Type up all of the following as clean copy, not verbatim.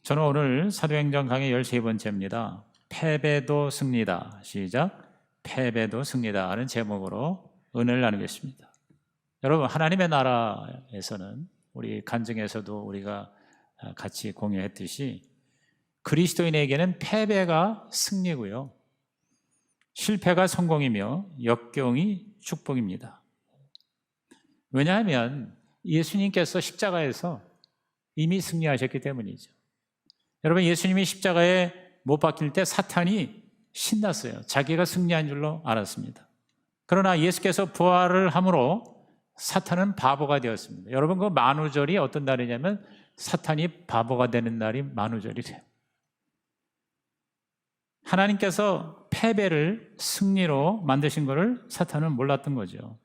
저는 오늘 사도행전 강의 13번째입니다. 패배도 승리다. 시작. 패배도 승리다 하는 제목으로 은혜를 나누겠습니다. 여러분, 하나님의 나라에서는 우리 간증에서도 우리가 같이 공유했듯이 그리스도인에게는 패배가 승리고요, 실패가 성공이며 역경이 축복입니다. 왜냐하면 예수님께서 십자가에서 이미 승리하셨기 때문이죠. 여러분, 예수님이 십자가에 못 박힐 때 사탄이 신났어요. 자기가 승리한 줄로 알았습니다. 그러나 예수께서 부활을 함으로 사탄은 바보가 되었습니다. 여러분, 그 만우절이 어떤 날이냐면 사탄이 바보가 되는 날이 만우절이 돼요. 하나님께서 패배를 승리로 만드신 것을 사탄은 몰랐던 거죠.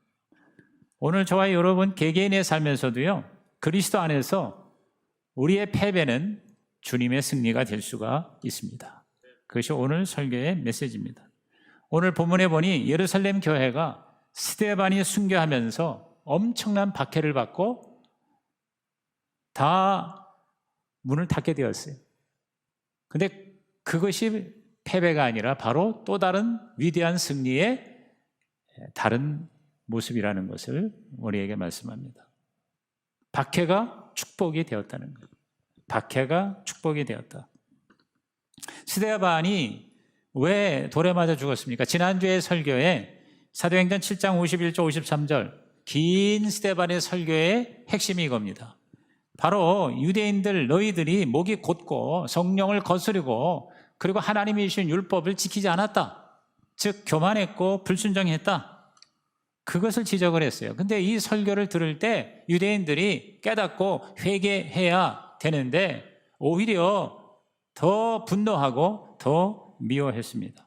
오늘 저와 여러분 개개인의 삶에서도요, 그리스도 안에서 우리의 패배는 주님의 승리가 될 수가 있습니다. 그것이 오늘 설교의 메시지입니다. 오늘 본문에 보니 예루살렘 교회가 스데반이 순교하면서 엄청난 박해를 받고 다 문을 닫게 되었어요. 근데 그것이 패배가 아니라 바로 또 다른 위대한 승리의 다른 모습이라는 것을 우리에게 말씀합니다. 박해가 축복이 되었다는 거예요. 박해가 축복이 되었다. 스데반이 왜 돌에 맞아 죽었습니까? 지난주에 설교에 사도행전 7장 51절 53절 긴 스데반의 설교의 핵심이 이겁니다. 바로 유대인들 너희들이 목이 곧고 성령을 거스르고 그리고 하나님이 주신 율법을 지키지 않았다. 즉 교만했고 불순종했다. 그것을 지적을 했어요. 근데 이 설교를 들을 때 유대인들이 깨닫고 회개해야 되는데 오히려 더 분노하고 더 미워했습니다.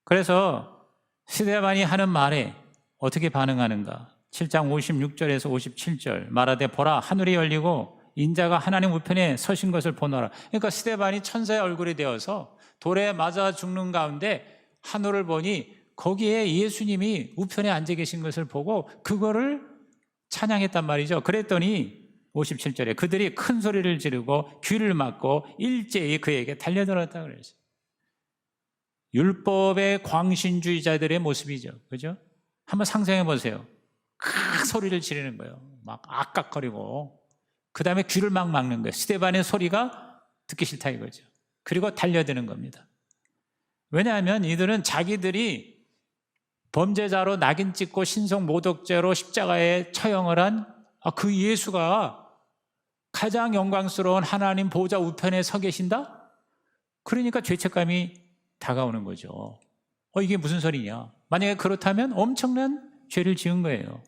그래서 스데반이 하는 말에 어떻게 반응하는가? 7장 56절에서 57절 말하되 보라 하늘이 열리고 인자가 하나님 우편에 서신 것을 보노라. 그러니까 스데반이 천사의 얼굴이 되어서 돌에 맞아 죽는 가운데 하늘을 보니 거기에 예수님이 우편에 앉아 계신 것을 보고 그거를 찬양했단 말이죠. 그랬더니 57절에 그들이 큰 소리를 지르고 귀를 막고 일제히 그에게 달려들었다 그랬어요. 율법의 광신주의자들의 모습이죠. 그죠? 한번 상상해 보세요. 큰 소리를 지르는 거예요. 막 악각거리고 그 다음에 귀를 막 막는 거예요. 스데반의 소리가 듣기 싫다 이거죠. 그리고 달려드는 겁니다. 왜냐하면 이들은 자기들이 범죄자로 낙인 찍고 신성 모독죄로 십자가에 처형을 한 그 예수가 가장 영광스러운 하나님 보좌 우편에 서 계신다? 그러니까 죄책감이 다가오는 거죠. 이게 무슨 소리냐? 만약에 그렇다면 엄청난 죄를 지은 거예요.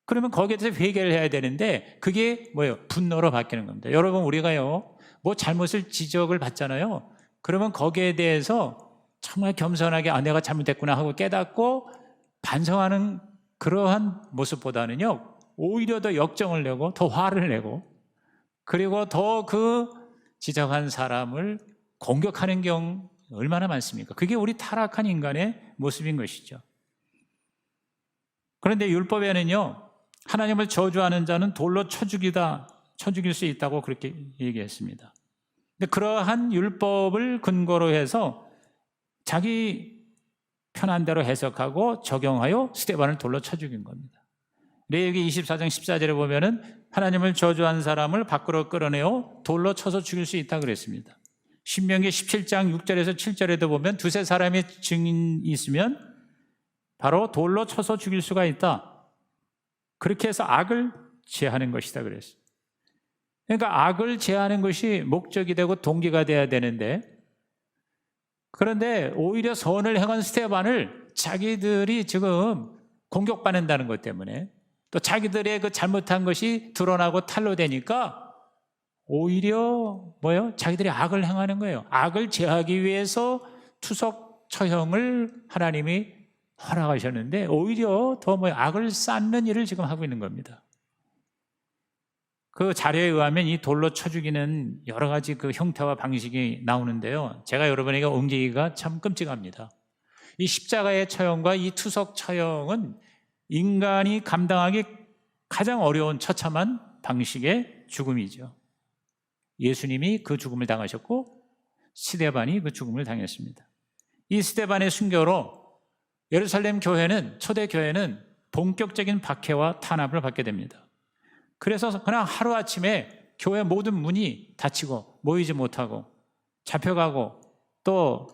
그러면 거기에 대해서 회개를 해야 되는데 그게 뭐예요? 분노로 바뀌는 겁니다. 여러분, 우리가요 뭐 잘못을 지적을 받잖아요. 그러면 거기에 대해서 정말 겸손하게 내가 잘못했구나 하고 깨닫고 반성하는 그러한 모습보다는요 오히려 더 역정을 내고 더 화를 내고 그리고 더 그 지적한 사람을 공격하는 경우 얼마나 많습니까? 그게 우리 타락한 인간의 모습인 것이죠. 그런데 율법에는요 하나님을 저주하는 자는 돌로 쳐 죽일 수 있다고 그렇게 얘기했습니다. 근데 그러한 율법을 근거로 해서 자기 편한 대로 해석하고 적용하여 스데반을 돌로 쳐 죽인 겁니다. 레위기 24장 14절에 보면은 하나님을 저주한 사람을 밖으로 끌어내어 돌로 쳐서 죽일 수 있다고 그랬습니다. 신명기 17장 6절에서 7절에도 보면 두세 사람의 증인이 있으면 바로 돌로 쳐서 죽일 수가 있다. 그렇게 해서 악을 제하는 것이다 그랬어요. 그러니까 악을 제하는 것이 목적이 되고 동기가 돼야 되는데 그런데 오히려 선을 행한 스데반을 자기들이 지금 공격받는다는 것 때문에 또 자기들의 그 잘못한 것이 드러나고 탄로되니까 오히려 자기들이 악을 행하는 거예요. 악을 제하기 위해서 투석 처형을 하나님이 허락하셨는데 오히려 더 악을 쌓는 일을 지금 하고 있는 겁니다. 그 자료에 의하면 이 돌로 쳐 죽이는 여러 가지 그 형태와 방식이 나오는데요. 제가 여러분에게 옮기기가 참 끔찍합니다. 이 십자가의 처형과 이 투석 처형은 인간이 감당하기 가장 어려운 처참한 방식의 죽음이죠. 예수님이 그 죽음을 당하셨고 스데반이 그 죽음을 당했습니다. 이 스데반의 순교로 예루살렘 교회는, 초대 교회는 본격적인 박해와 탄압을 받게 됩니다. 그래서 그냥 하루아침에 교회 모든 문이 닫히고 모이지 못하고 잡혀가고 또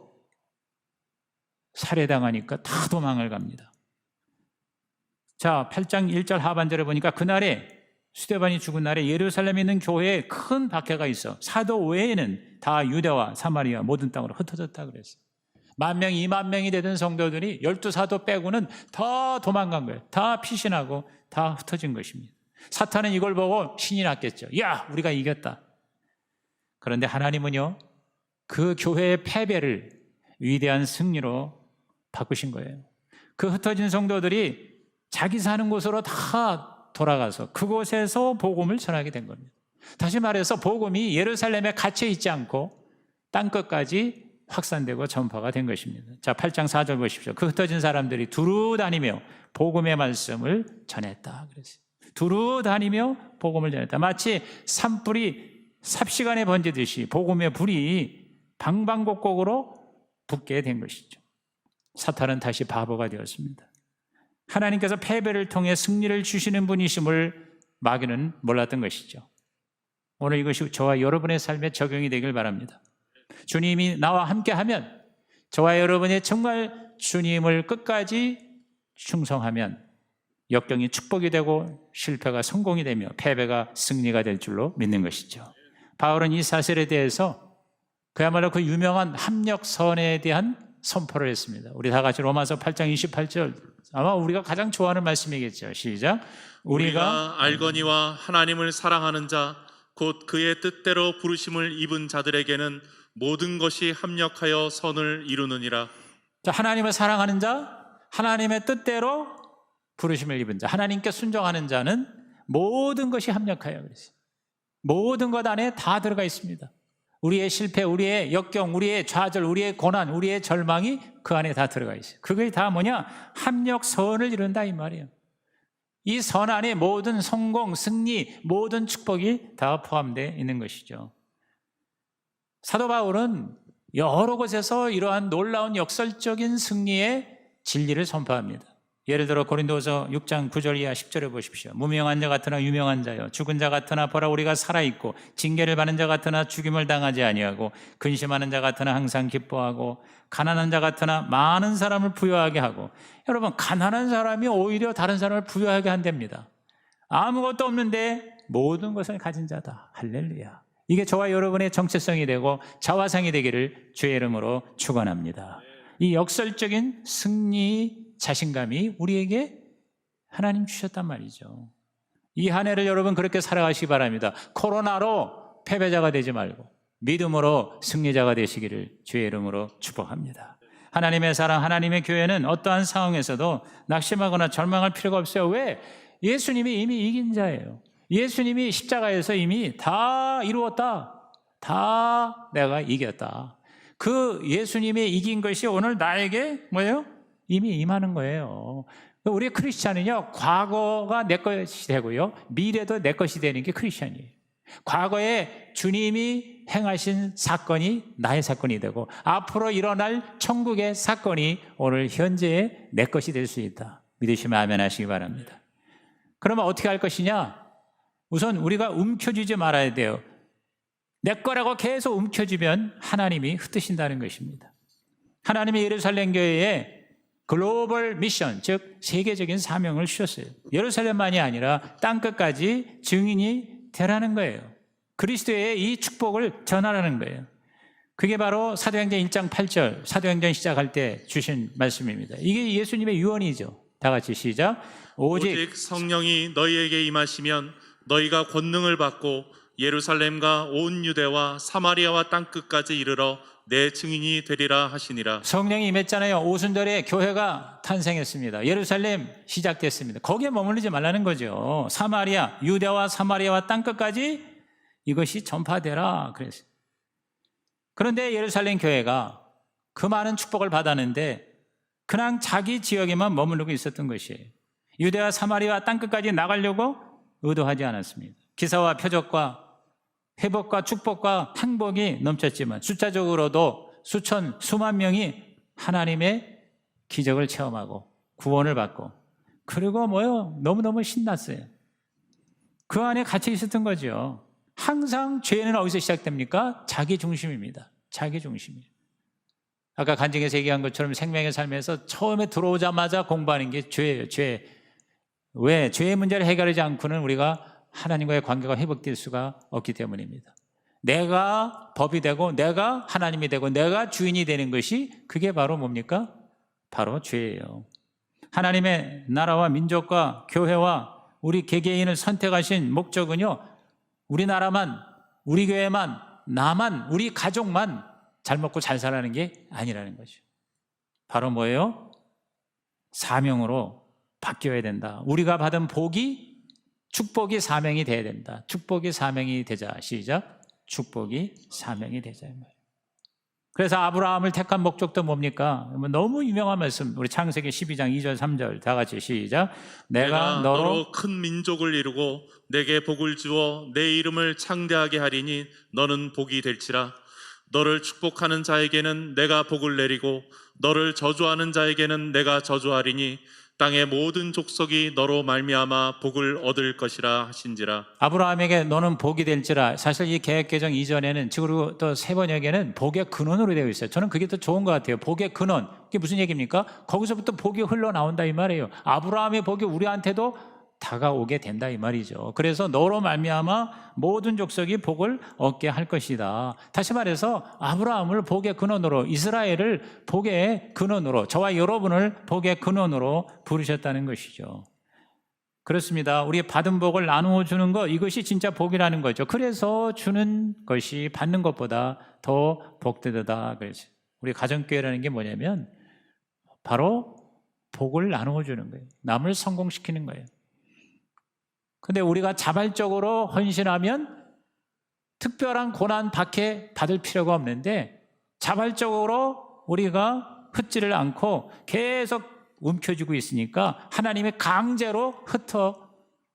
살해당하니까 다 도망을 갑니다. 자, 8장 1절 하반절에 보니까 그날에, 스데반이 죽은 날에 예루살렘에 있는 교회에 큰 박해가 있어 사도 외에는 다 유대와 사마리아 모든 땅으로 흩어졌다 그랬어요. 10,000명, 20,000명이 되던 성도들이 12사도 빼고는 다 도망간 거예요. 다 피신하고 다 흩어진 것입니다. 사탄은 이걸 보고 신이 났겠죠. 야, 우리가 이겼다. 그런데 하나님은요, 그 교회의 패배를 위대한 승리로 바꾸신 거예요. 그 흩어진 성도들이 자기 사는 곳으로 다 돌아가서 그곳에서 복음을 전하게 된 겁니다. 다시 말해서 복음이 예루살렘에 갇혀 있지 않고 땅끝까지 확산되고 전파가 된 것입니다. 자, 8장 4절 보십시오. 그 흩어진 사람들이 두루 다니며 복음의 말씀을 전했다 그랬어요. 두루 다니며 복음을 전했다. 마치 산불이 삽시간에 번지듯이 복음의 불이 방방곡곡으로 붙게 된 것이죠. 사탄은 다시 바보가 되었습니다. 하나님께서 패배를 통해 승리를 주시는 분이심을 마귀는 몰랐던 것이죠. 오늘 이것이 저와 여러분의 삶에 적용이 되길 바랍니다. 주님이 나와 함께하면, 저와 여러분이 정말 주님을 끝까지 충성하면 역경이 축복이 되고 실패가 성공이 되며 패배가 승리가 될 줄로 믿는 것이죠. 바울은 이 사실에 대해서 그야말로 그 유명한 합력선에 대한 선포를 했습니다. 우리 다 같이 로마서 8장 28절, 아마 우리가 가장 좋아하는 말씀이겠죠. 시작. 우리가 알거니와 하나님을 사랑하는 자, 곧 그의 뜻대로 부르심을 입은 자들에게는 모든 것이 합력하여 선을 이루느니라. 자, 하나님을 사랑하는 자, 하나님의 뜻대로 부르심을 입은 자, 하나님께 순종하는 자는 모든 것이 합력하여 그랬어요. 모든 것 안에 다 들어가 있습니다. 우리의 실패, 우리의 역경, 우리의 좌절, 우리의 고난, 우리의 절망이 그 안에 다 들어가 있어요. 그게 다 뭐냐? 합력선을 이룬다 이 말이에요. 이 선 안에 모든 성공, 승리, 모든 축복이 다 포함되어 있는 것이죠. 사도 바울은 여러 곳에서 이러한 놀라운 역설적인 승리의 진리를 선포합니다. 예를 들어 고린도서 6장 9절 이하 10절에 보십시오. 무명한 자 같으나 유명한 자요, 죽은 자 같으나 보라 우리가 살아있고, 징계를 받는 자 같으나 죽임을 당하지 아니하고, 근심하는 자 같으나 항상 기뻐하고, 가난한 자 같으나 많은 사람을 부유하게 하고. 여러분, 가난한 사람이 오히려 다른 사람을 부유하게 한답니다. 아무것도 없는데 모든 것을 가진 자다. 할렐루야. 이게 저와 여러분의 정체성이 되고 자화상이 되기를 주의 이름으로 축원합니다. 이 역설적인 승리 자신감이 우리에게 하나님 주셨단 말이죠. 이 한 해를 여러분 그렇게 살아가시기 바랍니다. 코로나로 패배자가 되지 말고 믿음으로 승리자가 되시기를 주의 이름으로 축복합니다. 하나님의 사랑, 하나님의 교회는 어떠한 상황에서도 낙심하거나 절망할 필요가 없어요. 왜? 예수님이 이미 이긴 자예요. 예수님이 십자가에서 이미 다 이루었다. 다 내가 이겼다. 그 예수님이 이긴 것이 오늘 나에게 뭐예요? 이미 임하는 거예요. 우리 크리스찬은요, 과거가 내 것이 되고요, 미래도 내 것이 되는 게 크리스찬이에요. 과거에 주님이 행하신 사건이 나의 사건이 되고, 앞으로 일어날 천국의 사건이 오늘 현재의 내 것이 될 수 있다. 믿으시면 아멘 하시기 바랍니다. 그러면 어떻게 할 것이냐? 우선 우리가 움켜쥐지 말아야 돼요. 내 거라고 계속 움켜쥐면 하나님이 흩으신다는 것입니다. 하나님이 예루살렘 교회에 글로벌 미션, 즉 세계적인 사명을 주셨어요. 예루살렘만이 아니라 땅끝까지 증인이 되라는 거예요. 그리스도의 이 축복을 전하라는 거예요. 그게 바로 사도행전 1장 8절, 사도행전 시작할 때 주신 말씀입니다. 이게 예수님의 유언이죠. 다 같이 시작. 오직 성령이 너희에게 임하시면 너희가 권능을 받고 예루살렘과 온 유대와 사마리아와 땅끝까지 이르러 내 증인이 되리라 하시니라. 성령이 임했잖아요. 오순절에 교회가 탄생했습니다. 예루살렘 시작됐습니다. 거기에 머무르지 말라는 거죠. 사마리아, 유대와 사마리아와 땅끝까지 이것이 전파되라 그랬어요. 그런데 예루살렘 교회가 그 많은 축복을 받았는데 그냥 자기 지역에만 머무르고 있었던 것이에요. 유대와 사마리아와 땅끝까지 나가려고 의도하지 않았습니다. 기사와 표적과 회복과 축복과 행복이 넘쳤지만 숫자적으로도 수천, 수만 명이 하나님의 기적을 체험하고 구원을 받고 그리고 너무너무 신났어요. 그 안에 갇혀 있었던 거죠. 항상 죄는 어디서 시작됩니까? 자기 중심입니다. 자기 중심이에요. 아까 간증에서 얘기한 것처럼 생명의 삶에서 처음에 들어오자마자 공부하는 게 죄예요. 죄. 왜? 죄의 문제를 해결하지 않고는 우리가 하나님과의 관계가 회복될 수가 없기 때문입니다. 내가 법이 되고 내가 하나님이 되고 내가 주인이 되는 것이 그게 바로 뭡니까? 바로 죄예요. 하나님의 나라와 민족과 교회와 우리 개개인을 선택하신 목적은요, 우리나라만, 우리 교회만, 나만, 우리 가족만 잘 먹고 잘 살라는 게 아니라는 거죠. 바로 뭐예요? 사명으로 바뀌어야 된다. 우리가 받은 복이 축복이 사명이 돼야 된다. 축복이 사명이 되자. 시작. 축복이 사명이 되자. 그래서 아브라함을 택한 목적도 뭡니까? 너무 유명한 말씀. 우리 창세기 12장 2절 3절 다 같이 시작. 내가 너로 큰 민족을 이루고 내게 복을 주어 내 이름을 창대하게 하리니 너는 복이 될지라. 너를 축복하는 자에게는 내가 복을 내리고 너를 저주하는 자에게는 내가 저주하리니 땅의 모든 족속이 너로 말미암아 복을 얻을 것이라 하신지라. 아브라함에게 너는 복이 될지라. 사실 이 계획 개정 이전에는 그리고 또 세 번역에는 복의 근원으로 되어 있어요. 저는 그게 더 좋은 것 같아요. 복의 근원. 그게 무슨 얘기입니까? 거기서부터 복이 흘러나온다 이 말이에요. 아브라함의 복이 우리한테도 다가오게 된다 이 말이죠. 그래서 너로 말미암아 모든 족속이 복을 얻게 할 것이다. 다시 말해서 아브라함을 복의 근원으로, 이스라엘을 복의 근원으로, 저와 여러분을 복의 근원으로 부르셨다는 것이죠. 그렇습니다. 우리 받은 복을 나누어 주는 것, 이것이 진짜 복이라는 거죠. 그래서 주는 것이 받는 것보다 더 복되다. 그래서 우리 가정교회라는 게 뭐냐면 바로 복을 나누어 주는 거예요. 남을 성공시키는 거예요. 근데 우리가 자발적으로 헌신하면 특별한 고난 받을 필요가 없는데 자발적으로 우리가 흩지를 않고 계속 움켜쥐고 있으니까 하나님이 강제로 흩어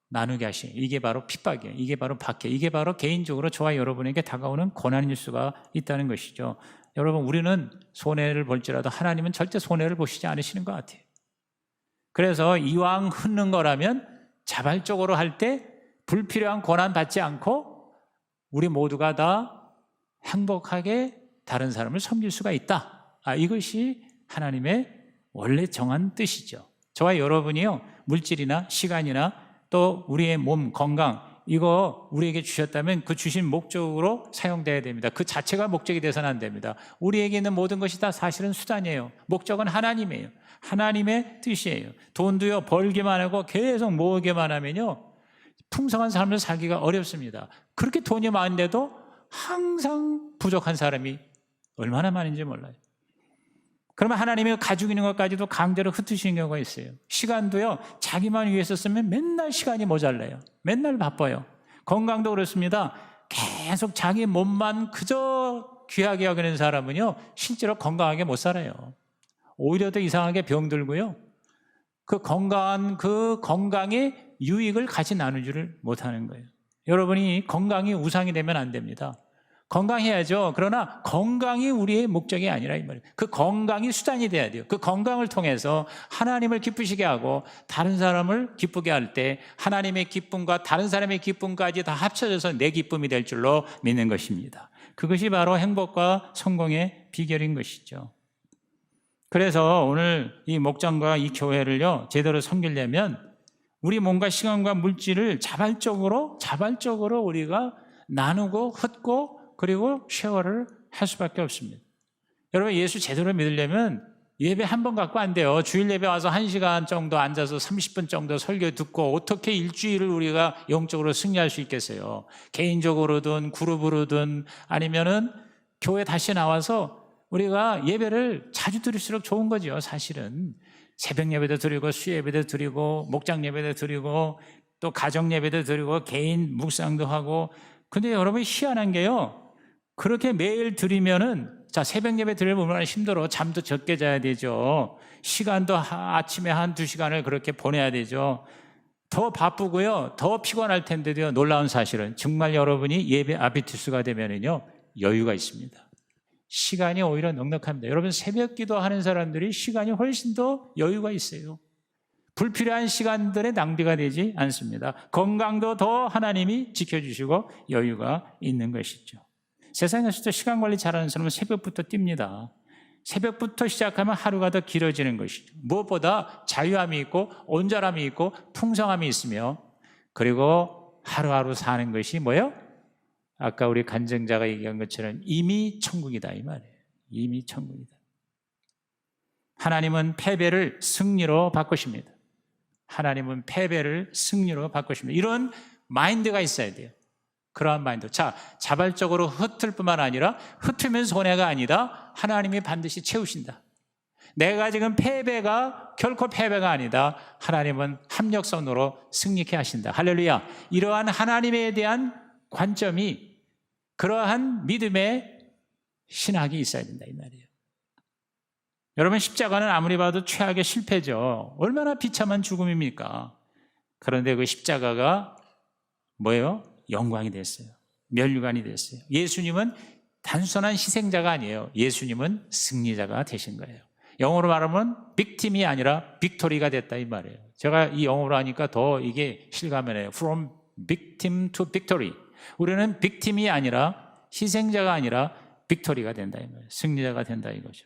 나누게 하시요. 이게 바로 핍박이에요. 이게 바로 박해. 이게 바로 개인적으로 저와 여러분에게 다가오는 고난일 수가 있다는 것이죠. 여러분, 우리는 손해를 볼지라도 하나님은 절대 손해를 보시지 않으시는 것 같아요. 그래서 이왕 흩는 거라면 자발적으로 할 때 불필요한 고난 받지 않고 우리 모두가 다 행복하게 다른 사람을 섬길 수가 있다. 이것이 하나님의 원래 정한 뜻이죠. 저와 여러분이요, 물질이나 시간이나 또 우리의 몸 건강, 이거 우리에게 주셨다면 그 주신 목적으로 사용돼야 됩니다. 그 자체가 목적이 돼서는 안 됩니다. 우리에게 있는 모든 것이 다 사실은 수단이에요. 목적은 하나님이에요. 하나님의 뜻이에요. 돈도요, 벌기만 하고 계속 모으기만 하면요, 풍성한 삶을 살기가 어렵습니다. 그렇게 돈이 많은데도 항상 부족한 사람이 얼마나 많은지 몰라요. 그러면 하나님이 가지고 있는 것까지도 강제로 흩으시는 경우가 있어요. 시간도요, 자기만 위해서 쓰면 맨날 시간이 모자라요. 맨날 바빠요. 건강도 그렇습니다. 계속 자기 몸만 그저 귀하게 여기는 사람은요, 실제로 건강하게 못 살아요. 오히려 더 이상하게 병들고요, 그 건강의 유익을 같이 나누지를 못하는 거예요. 여러분이 건강이 우상이 되면 안 됩니다. 건강해야죠. 그러나 건강이 우리의 목적이 아니라 이 말이에요. 그 건강이 수단이 돼야 돼요. 그 건강을 통해서 하나님을 기쁘시게 하고 다른 사람을 기쁘게 할 때 하나님의 기쁨과 다른 사람의 기쁨까지 다 합쳐져서 내 기쁨이 될 줄로 믿는 것입니다. 그것이 바로 행복과 성공의 비결인 것이죠. 그래서 오늘 이 목장과 이 교회를요, 제대로 섬기려면 우리 몸과 시간과 물질을 자발적으로 우리가 나누고 흩고 그리고 쉐어를 할 수밖에 없습니다. 여러분, 예수 제대로 믿으려면 예배 한 번 갖고 안 돼요. 주일 예배 와서 1시간 정도 앉아서 30분 정도 설교 듣고 어떻게 일주일을 우리가 영적으로 승리할 수 있겠어요? 개인적으로든 그룹으로든 아니면은 교회 다시 나와서 우리가 예배를 자주 드릴수록 좋은 거죠. 사실은 새벽 예배도 드리고 수예배도 드리고 목장 예배도 드리고 또 가정 예배도 드리고 개인 묵상도 하고. 근데 여러분, 희한한 게요, 그렇게 매일 드리면은, 자, 새벽 예배 드리면 얼마나 힘들어. 잠도 적게 자야 되죠. 시간도 아침에 1-2시간을 그렇게 보내야 되죠. 더 바쁘고요. 더 피곤할 텐데도요. 놀라운 사실은 정말 여러분이 예배 아비투스가 되면은요. 여유가 있습니다. 시간이 오히려 넉넉합니다. 여러분 새벽 기도하는 사람들이 시간이 훨씬 더 여유가 있어요. 불필요한 시간들에 낭비가 되지 않습니다. 건강도 더 하나님이 지켜주시고 여유가 있는 것이죠. 세상에서도 시간 관리 잘하는 사람은 새벽부터 뜁니다. 새벽부터 시작하면 하루가 더 길어지는 것이죠. 무엇보다 자유함이 있고 온전함이 있고 풍성함이 있으며 그리고 하루하루 사는 것이 뭐예요? 아까 우리 간증자가 얘기한 것처럼 이미 천국이다 이 말이에요. 이미 천국이다. 하나님은 패배를 승리로 바꾸십니다. 하나님은 패배를 승리로 바꾸십니다. 이런 마인드가 있어야 돼요. 그러한 마인드. 자, 자발적으로 흩을 뿐만 아니라 흩으면 손해가 아니다. 하나님이 반드시 채우신다. 내가 지금 패배가 결코 패배가 아니다. 하나님은 합력선으로 승리케 하신다. 할렐루야. 이러한 하나님에 대한 관점이 그러한 믿음의 신학이 있어야 된다 이 말이에요. 여러분 십자가는 아무리 봐도 최악의 실패죠. 얼마나 비참한 죽음입니까? 그런데 그 십자가가 뭐예요? 영광이 됐어요. 면류관이 됐어요. 예수님은 단순한 희생자가 아니에요. 예수님은 승리자가 되신 거예요. 영어로 말하면 빅팀이 아니라 빅토리가 됐다 이 말이에요. 제가 이 영어로 하니까 더 이게 실감나요. From victim to victory. 우리는 빅팀이 아니라 희생자가 아니라 빅토리가 된다 이 말이에요. 승리자가 된다 이거죠.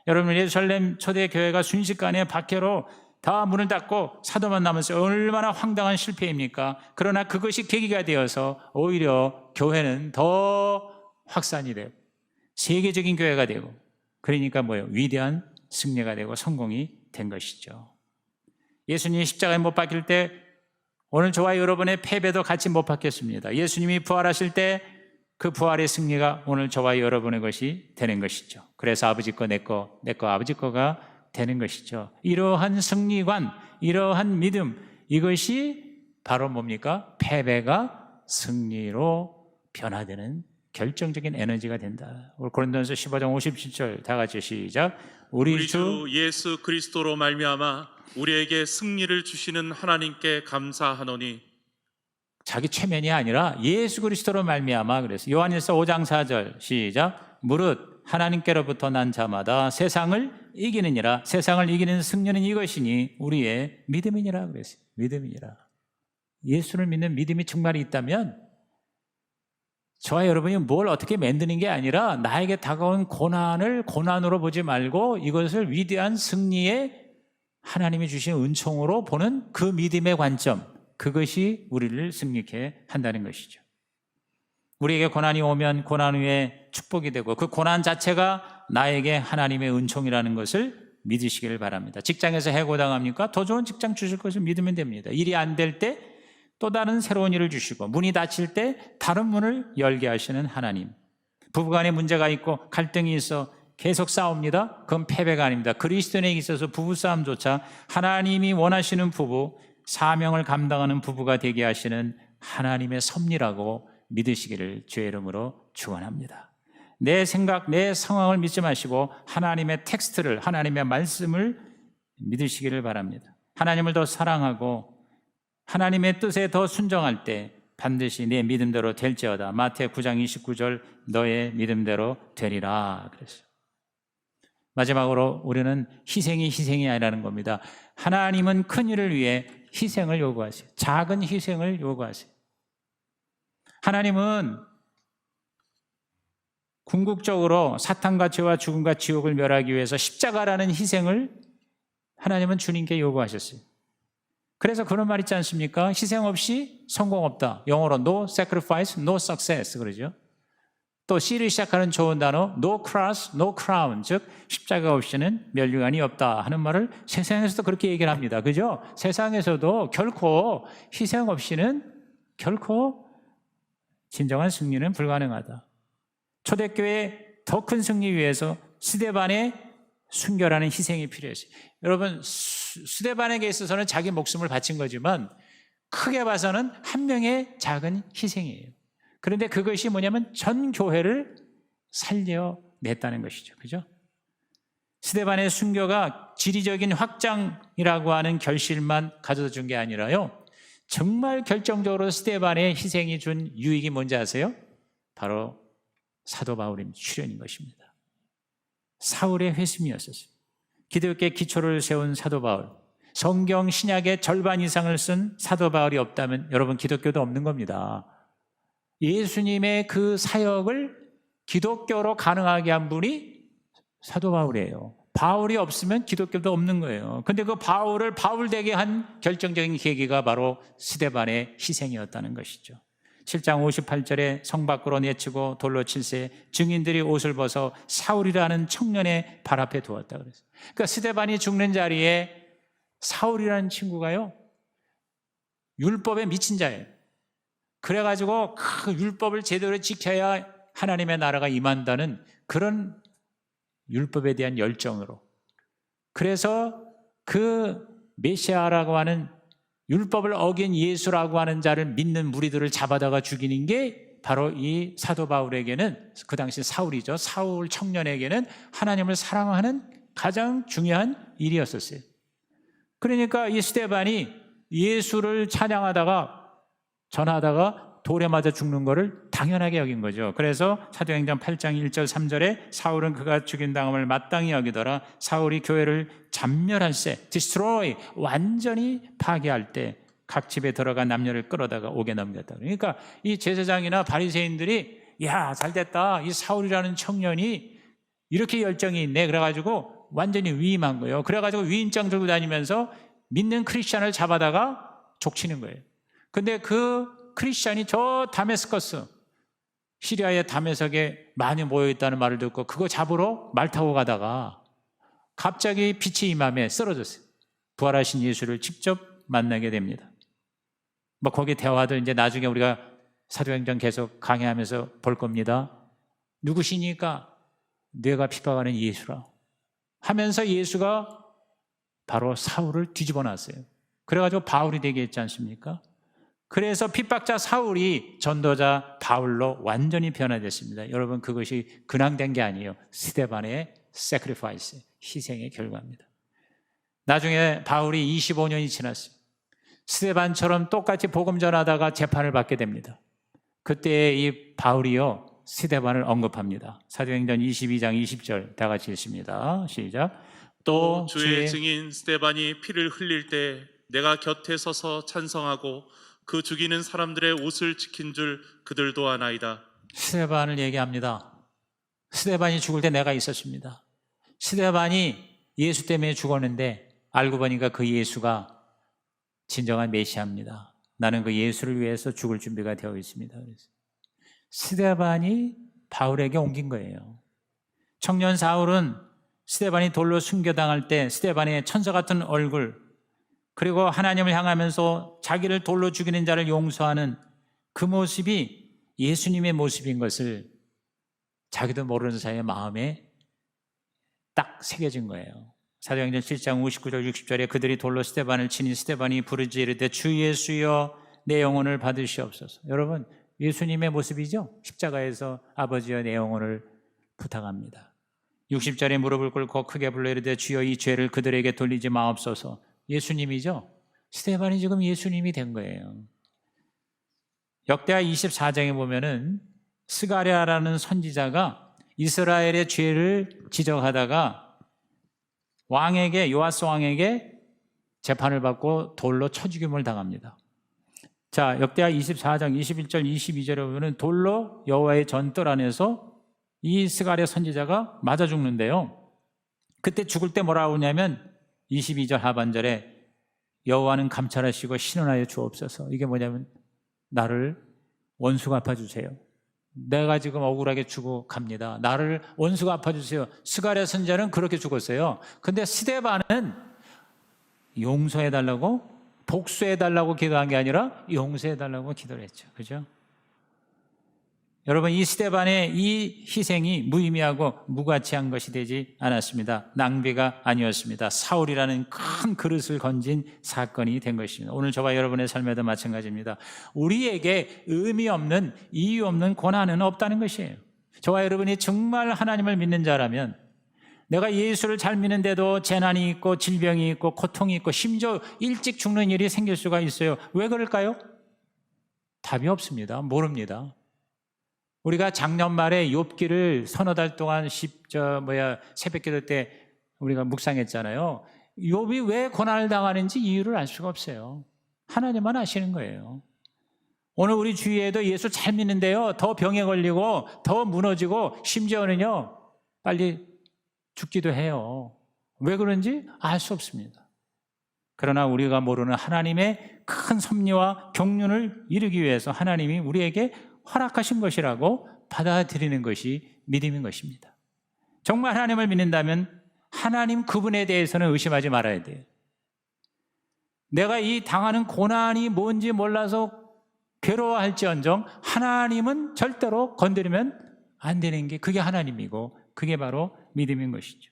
여러분 예루살렘 초대교회가 순식간에 박해로 다 문을 닫고 사도만 남았어요. 얼마나 황당한 실패입니까? 그러나 그것이 계기가 되어서 오히려 교회는 더 확산이 되고 세계적인 교회가 되고 그러니까 뭐예요? 위대한 승리가 되고 성공이 된 것이죠. 예수님이 십자가에 못 박힐 때 오늘 저와 여러분의 패배도 같이 못 박혔습니다. 예수님이 부활하실 때 그 부활의 승리가 오늘 저와 여러분의 것이 되는 것이죠. 그래서 아버지 거, 내 거, 아버지 거가 되는 것이죠. 이러한 승리관, 이러한 믿음, 이것이 바로 뭡니까? 패배가 승리로 변화되는 결정적인 에너지가 된다. 우리 고린도전서 15장 57절 다 같이 시작. 우리 주 예수 그리스도로 말미암아 우리에게 승리를 주시는 하나님께 감사하노니. 자기 최면이 아니라 예수 그리스도로 말미암아 그래서 요한일서 5장 4절 시작. 무릇 하나님께로부터 난 자마다 세상을 이기느니라. 세상을 이기는 승리는 이것이니 우리의 믿음이니라 그랬어요. 믿음이니라. 예수를 믿는 믿음이 정말 있다면 저와 여러분이 뭘 어떻게 만드는 게 아니라 나에게 다가온 고난을 고난으로 보지 말고 이것을 위대한 승리의 하나님이 주신 은총으로 보는 그 믿음의 관점, 그것이 우리를 승리케 한다는 것이죠. 우리에게 고난이 오면 고난 후에 축복이 되고 그 고난 자체가 나에게 하나님의 은총이라는 것을 믿으시기를 바랍니다. 직장에서 해고당합니까? 더 좋은 직장 주실 것을 믿으면 됩니다. 일이 안 될 때 또 다른 새로운 일을 주시고 문이 닫힐 때 다른 문을 열게 하시는 하나님. 부부간에 문제가 있고 갈등이 있어 계속 싸웁니다. 그건 패배가 아닙니다. 그리스도인에게 있어서 부부싸움조차 하나님이 원하시는 부부, 사명을 감당하는 부부가 되게 하시는 하나님의 섭리라고 믿으시기를 주의 이름으로 축원합니다. 내 생각, 내 상황을 믿지 마시고 하나님의 텍스트를, 하나님의 말씀을 믿으시기를 바랍니다. 하나님을 더 사랑하고 하나님의 뜻에 더 순종할 때 반드시 내 믿음대로 될지어다. 마태 9장 29절 너의 믿음대로 되리라 그랬어요. 마지막으로 우리는 희생이 아니라는 겁니다. 하나님은 큰 일을 위해 희생을 요구하세요. 작은 희생을 요구하세요. 하나님은 궁극적으로 사탄과 죄와 죽음과 지옥을 멸하기 위해서 십자가라는 희생을 하나님은 주님께 요구하셨어요. 그래서 그런 말 있지 않습니까? 희생 없이 성공 없다. 영어로 no sacrifice, no success 그러죠. 또 C를 시작하는 좋은 단어 no cross, no crown, 즉 십자가 없이는 면류관이 없다 하는 말을 세상에서도 그렇게 얘기를 합니다. 그죠? 세상에서도 결코 희생 없이는 결코 진정한 승리는 불가능하다. 초대교회의 더 큰 승리 위해서 스데반의 순결하는 희생이 필요했어요. 여러분 스데반에게 있어서는 자기 목숨을 바친 거지만 크게 봐서는 한 명의 작은 희생이에요. 그런데 그것이 뭐냐면 전 교회를 살려냈다는 것이죠. 그죠? 스데반의 순교가 지리적인 확장이라고 하는 결실만 가져다 준 게 아니라요, 정말 결정적으로 스데반의 희생이 준 유익이 뭔지 아세요? 바로 사도 바울의 출현인 것입니다. 사울의 회심이었었어요. 기독교의 기초를 세운 사도 바울, 성경 신약의 절반 이상을 쓴 사도 바울이 없다면 여러분 기독교도 없는 겁니다. 예수님의 그 사역을 기독교로 가능하게 한 분이 사도 바울이에요. 바울이 없으면 기독교도 없는 거예요. 근데 그 바울을 바울 되게 한 결정적인 계기가 바로 스데반의 희생이었다는 것이죠. 7장 58절에 성 밖으로 내치고 돌로 칠세 증인들이 옷을 벗어 사울이라는 청년의 발 앞에 두었다 그랬어요. 그러니까 스데반이 죽는 자리에 사울이라는 친구가요, 율법에 미친 자예요. 그래가지고 그 율법을 제대로 지켜야 하나님의 나라가 임한다는 그런 율법에 대한 열정으로, 그래서 그 메시아라고 하는 율법을 어긴 예수라고 하는 자를 믿는 무리들을 잡아다가 죽이는 게 바로 이 사도 바울에게는, 그 당시 사울이죠, 사울 청년에게는 하나님을 사랑하는 가장 중요한 일이었었어요. 그러니까 이 스데반이 예수를 찬양하다가 전하다가 돌에 맞아 죽는 것을 당연하게 여긴 거죠. 그래서 사도행전 8장 1절 3절에 사울은 그가 죽인 다음을 마땅히 여기더라. 사울이 교회를 잔멸할세, destroy, 완전히 파괴할 때 각 집에 들어가 남녀를 끌어다가 옥에 넘겼다. 그러니까 이 제사장이나 바리새인들이 야, 잘됐다, 이 사울이라는 청년이 이렇게 열정이 있네, 그래가지고 완전히 위임한 거예요. 그래가지고 위임장 들고 다니면서 믿는 크리스찬을 잡아다가 족치는 거예요. 근데 그 크리스찬이 저 다메스커스, 시리아의 다메섹에 많이 모여있다는 말을 듣고 그거 잡으러 말 타고 가다가 갑자기 빛이 임함에 쓰러졌어요. 부활하신 예수를 직접 만나게 됩니다. 뭐 거기 대화들 이제 나중에 우리가 사도행전 계속 강의하면서 볼 겁니다. 누구시니까? 내가 핍박하는 예수라 하면서 예수가 바로 사울을 뒤집어 놨어요. 그래가지고 바울이 되게 했지 않습니까? 그래서 핍박자 사울이 전도자 바울로 완전히 변화됐습니다. 여러분, 그것이 근황된 게 아니에요. 스데반의 sacrifice, 희생의 결과입니다. 나중에 바울이 25년이 지났어요. 스데반처럼 똑같이 복음 전하다가 재판을 받게 됩니다. 그때 이 바울이요, 스데반을 언급합니다. 사도행전 22장 20절 다 같이 읽습니다. 시작. 또 주의 증인 스데반이 피를 흘릴 때 내가 곁에 서서 찬성하고 그 죽이는 사람들의 옷을 지킨 줄 그들도 아나이다. 스데반을 얘기합니다. 스데반이 죽을 때 내가 있었습니다. 스데반이 예수 때문에 죽었는데 알고 보니까 그 예수가 진정한 메시아입니다. 나는 그 예수를 위해서 죽을 준비가 되어 있습니다. 그래서 스데반이 바울에게 옮긴 거예요. 청년 사울은 스데반이 돌로 순교당할 때 스데반의 천사 같은 얼굴, 그리고 하나님을 향하면서 자기를 돌로 죽이는 자를 용서하는 그 모습이 예수님의 모습인 것을 자기도 모르는 사이에 마음에 딱 새겨진 거예요. 사도행전 7장 59절 60절에 그들이 돌로 스데반을 치니 스데반이 부르짖으 이르되 주 예수여 내 영혼을 받으시옵소서. 여러분, 예수님의 모습이죠. 십자가에서 아버지여 내 영혼을 부탁합니다. 60절에 무릎을 꿇고 크게 불러 이르되 주여 이 죄를 그들에게 돌리지 마옵소서. 예수님이죠. 스데반이 지금 예수님이 된 거예요. 역대하 24장에 보면은 스가랴라는 선지자가 이스라엘의 죄를 지적하다가 왕에게, 요아스 왕에게 재판을 받고 돌로 쳐죽임을 당합니다. 자, 역대하 24장 21절 22절에 보면은 돌로 여호와의 전뜰 안에서 이 스가랴 선지자가 맞아 죽는데요. 그때 죽을 때 뭐라고 하냐면 22절 하반절에 여호와는 감찰하시고 신원하여 주옵소서. 이게 뭐냐면 나를 원수가 갚아주세요. 내가 지금 억울하게 죽어 갑니다. 나를 원수가 갚아주세요. 스가랴 선지자는 그렇게 죽었어요. 근데 스데반은 용서해달라고, 복수해달라고 기도한 게 아니라 용서해달라고 기도를 했죠. 그죠? 여러분, 이 스데반의 이 희생이 무의미하고 무가치한 것이 되지 않았습니다. 낭비가 아니었습니다. 사울이라는 큰 그릇을 건진 사건이 된 것입니다. 오늘 저와 여러분의 삶에도 마찬가지입니다. 우리에게 의미 없는, 이유 없는 고난은 없다는 것이에요. 저와 여러분이 정말 하나님을 믿는 자라면 내가 예수를 잘 믿는데도 재난이 있고 질병이 있고 고통이 있고 심지어 일찍 죽는 일이 생길 수가 있어요. 왜 그럴까요? 답이 없습니다. 모릅니다. 우리가 작년 말에 욥기를 서너 달 동안 새벽기도 때 우리가 묵상했잖아요. 욥이 왜 고난을 당하는지 이유를 알 수가 없어요. 하나님만 아시는 거예요. 오늘 우리 주위에도 예수 잘 믿는데요, 더 병에 걸리고 더 무너지고 심지어는요 빨리 죽기도 해요. 왜 그런지 알 수 없습니다. 그러나 우리가 모르는 하나님의 큰 섭리와 경륜을 이루기 위해서 하나님이 우리에게 허락하신 것이라고 받아들이는 것이 믿음인 것입니다. 정말 하나님을 믿는다면 하나님 그분에 대해서는 의심하지 말아야 돼요. 내가 이 당하는 고난이 뭔지 몰라서 괴로워할지언정 하나님은 절대로 건드리면 안 되는 게 그게 하나님이고 그게 바로 믿음인 것이죠.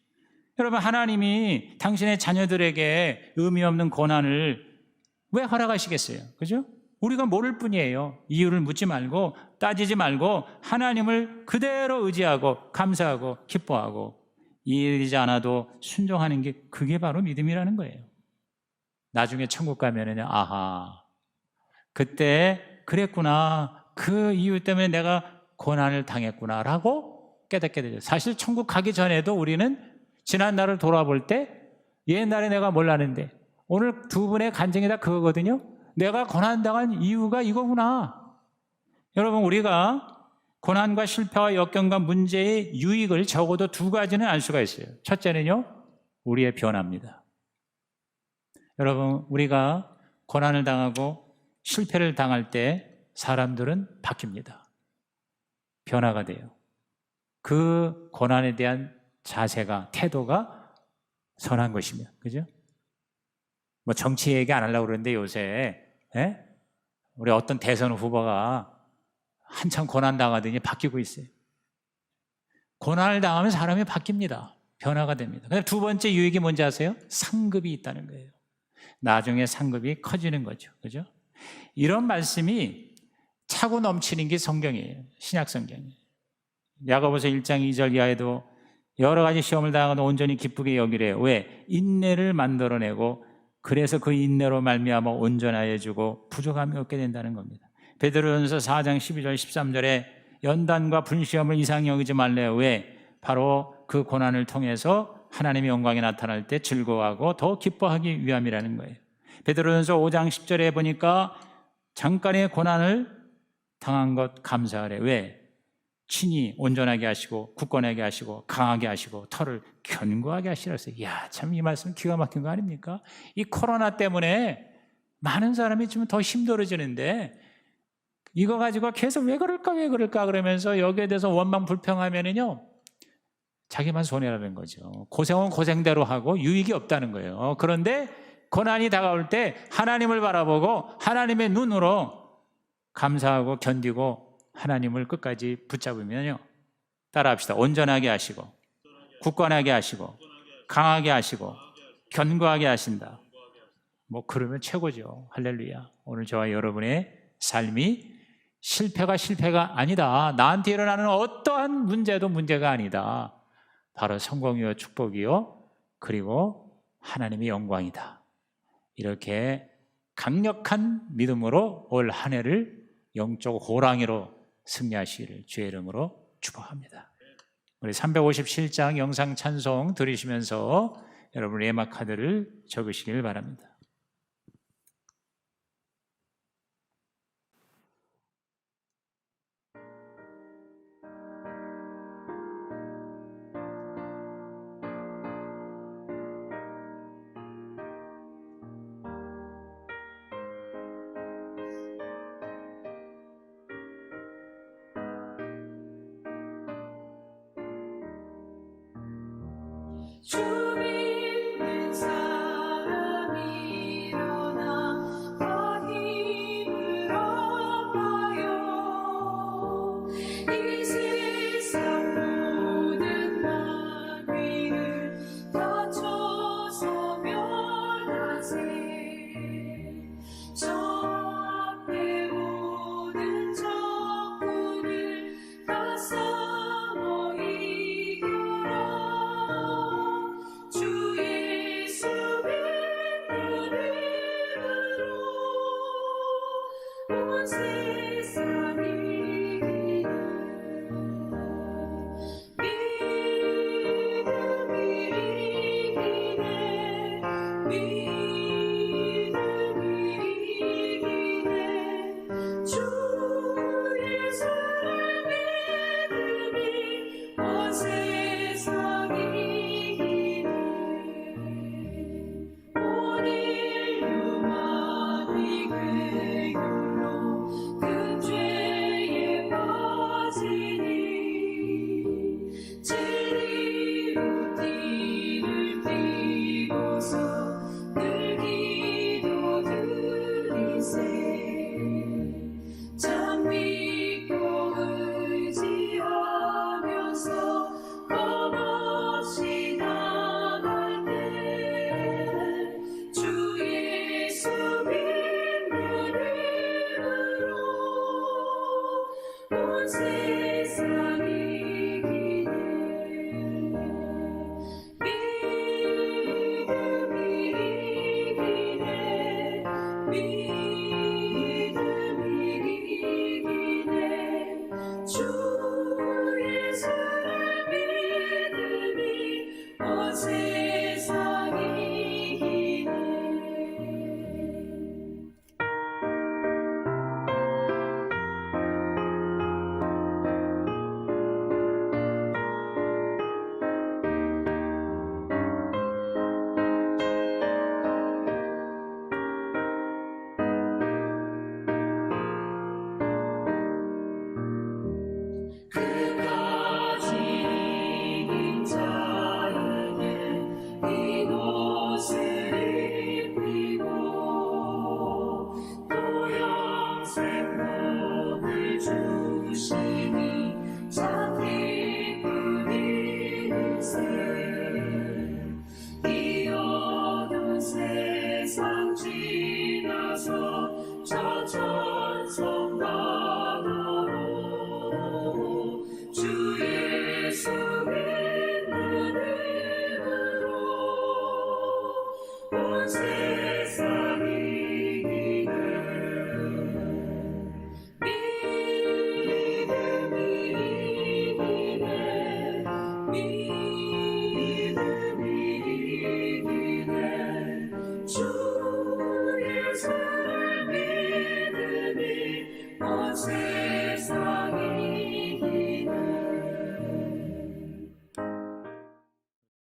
여러분, 하나님이 당신의 자녀들에게 의미 없는 고난을 왜 허락하시겠어요? 그죠? 우리가 모를 뿐이에요. 이유를 묻지 말고 따지지 말고 하나님을 그대로 의지하고 감사하고 기뻐하고 이해되지 않아도 순종하는 게 그게 바로 믿음이라는 거예요. 나중에 천국 가면은 아하, 그때 그랬구나, 그 이유 때문에 내가 고난을 당했구나라고 깨닫게 되죠. 사실 천국 가기 전에도 우리는 지난 날을 돌아볼 때 옛날에 내가 몰랐는데 오늘 두 분의 간증이 다 그거거든요. 내가 고난당한 이유가 이거구나. 여러분, 우리가 고난과 실패와 역경과 문제의 유익을 적어도 두 가지는 알 수가 있어요. 첫째는요, 우리의 변화입니다. 여러분, 우리가 고난을 당하고 실패를 당할 때 사람들은 바뀝니다. 변화가 돼요. 그 고난에 대한 자세가, 태도가 선한 것이며, 그죠? 뭐 정치 얘기 안 하려고 그러는데 요새 우리 어떤 대선 후보가 한참 고난 당하더니 바뀌고 있어요. 고난을 당하면 사람이 바뀝니다. 변화가 됩니다. 그다음에 두 번째 유익이 뭔지 아세요? 상급이 있다는 거예요. 나중에 상급이 커지는 거죠. 그죠? 이런 말씀이 차고 넘치는 게 성경이에요. 신약 성경이에요. 야고보서 1장 2절 이하에도 여러 가지 시험을 당하고도 온전히 기쁘게 여기래요. 왜? 인내를 만들어내고 그래서 그 인내로 말미암아 온전하여 주고 부족함이 없게 된다는 겁니다. 베드로전서 4장 12절 13절에 연단과 분시험을 이상히 여기지 말래요. 왜? 바로 그 고난을 통해서 하나님의 영광이 나타날 때 즐거워하고 더 기뻐하기 위함이라는 거예요. 베드로전서 5장 10절에 보니까 잠깐의 고난을 당한 것 감사하래. 왜? 친히 온전하게 하시고 굳건하게 하시고 강하게 하시고 털을 견고하게 하시라서. 이야, 참 이 말씀 기가 막힌 거 아닙니까? 이 코로나 때문에 많은 사람이 좀 더 힘들어지는데 이거 가지고 계속 왜 그럴까 그러면서 여기에 대해서 원망 불평하면은요 자기만 손해라는 거죠. 고생은 고생대로 하고 유익이 없다는 거예요. 그런데 고난이 다가올 때 하나님을 바라보고 하나님의 눈으로 감사하고 견디고 하나님을 끝까지 붙잡으면요, 따라합시다. 온전하게 하시고 굳건하게 하시고 강하게 하시고 견고하게 하신다. 뭐 그러면 최고죠. 할렐루야. 오늘 저와 여러분의 삶이 실패가 아니다. 나한테 일어나는 어떠한 문제도 문제가 아니다. 바로 성공이요 축복이요 그리고 하나님의 영광이다. 이렇게 강력한 믿음으로 올 한 해를 영적 호랑이로 승리하시기를 주의 이름으로 축복합니다. 우리 357장 영상 찬송 들으시면서 여러분 예막 카드를 적으시길 바랍니다. 주 믿는 사람이 일어나 더 힘을 얻어요. 이 세상 모든 마귀를 거쳐서 멸하세. 저 앞에 모든 적군을 다 싸워 이겨라. 곳에